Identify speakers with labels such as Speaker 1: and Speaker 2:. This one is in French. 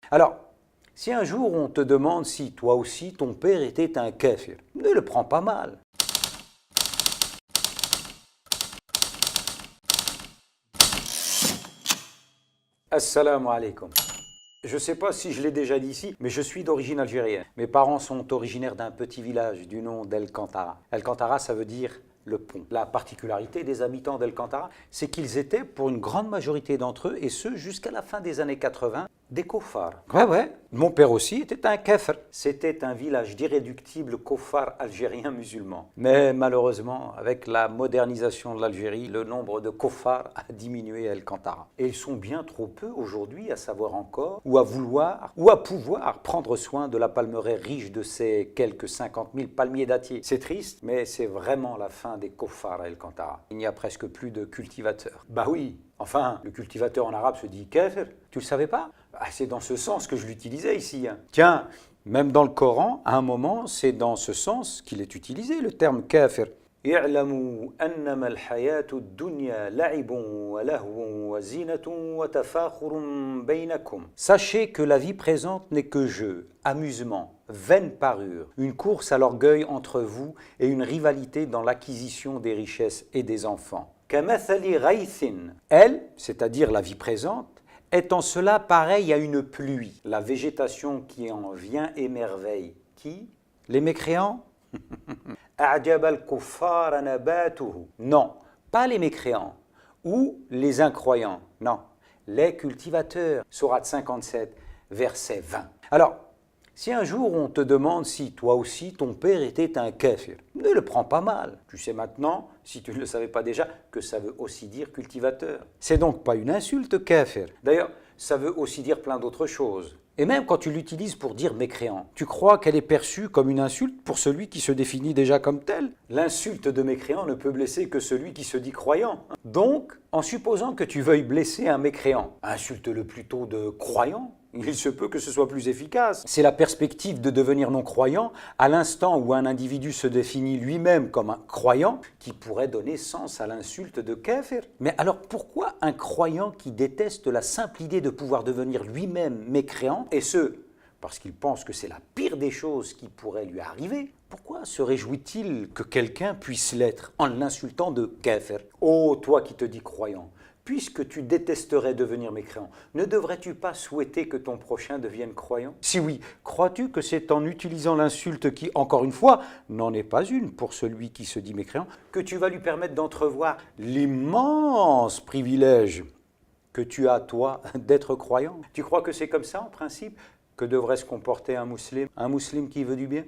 Speaker 1: Alors, si un jour on te demande si toi aussi ton père était un kafir, ne le prends pas mal. Assalamu alaikum. Je ne sais pas si je l'ai déjà dit ici, mais je suis d'origine algérienne. Mes parents sont originaires d'un petit village du nom d'El Kantara. El Kantara, ça veut dire le pont. La particularité des habitants d'El Kantara, c'est qu'ils étaient, pour une grande majorité d'entre eux, et ce jusqu'à la fin des années 80, des kofars. Ouais. Mon père aussi était un kafir. C'était un village d'irréductibles kofars algériens musulmans. Mais malheureusement, avec la modernisation de l'Algérie, le nombre de kofars a diminué à El Kantara. Et ils sont bien trop peu aujourd'hui à savoir encore, ou à vouloir, ou à pouvoir prendre soin de la palmeraie riche de ces quelques 50 000 palmiers dattiers. C'est triste, mais c'est vraiment la fin des kofars à El Kantara. Il n'y a presque plus de cultivateurs. Bah oui, enfin, le cultivateur en arabe se dit kafir. Tu le savais pas? C'est dans ce sens que je l'utilisais ici. Tiens, même dans le Coran, à un moment, c'est dans ce sens qu'il est utilisé, le terme kafir. اعلموا أنما الحياة الدنيا لعب ولهو وزينة وتفاخر بينكم. Sachez que la vie présente n'est que jeu, amusement, vaine parure, une course à l'orgueil entre vous et une rivalité dans l'acquisition des richesses et des enfants. كمثل غيث. Elle, c'est-à-dire la vie présente, est en cela pareil à une pluie, la végétation qui en vient émerveille. Qui? Les mécréants? Non, pas les mécréants ou les incroyants, non, les cultivateurs. Sourate 57, verset 20. Alors, si un jour on te demande si toi aussi ton père était un kafir, ne le prends pas mal. Tu sais maintenant, si tu ne le savais pas déjà, que ça veut aussi dire cultivateur. C'est donc pas une insulte kafir. D'ailleurs, ça veut aussi dire plein d'autres choses. Et même quand tu l'utilises pour dire mécréant, tu crois qu'elle est perçue comme une insulte pour celui qui se définit déjà comme tel? L'insulte de mécréant ne peut blesser que celui qui se dit croyant. Donc, en supposant que tu veuilles blesser un mécréant, insulte-le plutôt de croyant. Il se peut que ce soit plus efficace. C'est la perspective de devenir non-croyant à l'instant où un individu se définit lui-même comme un croyant qui pourrait donner sens à l'insulte de kafir. Mais alors pourquoi un croyant qui déteste la simple idée de pouvoir devenir lui-même mécréant, et ce, parce qu'il pense que c'est la pire des choses qui pourrait lui arriver, pourquoi se réjouit-il que quelqu'un puisse l'être en l'insultant de kafir? Oh, toi qui te dis croyant, puisque tu détesterais devenir mécréant, ne devrais-tu pas souhaiter que ton prochain devienne croyant? Si oui, crois-tu que c'est en utilisant l'insulte qui, encore une fois, n'en est pas une pour celui qui se dit mécréant, que tu vas lui permettre d'entrevoir l'immense privilège que tu as, toi, d'être croyant? Tu crois que c'est comme ça, en principe, que devrait se comporter un musulman qui veut du bien?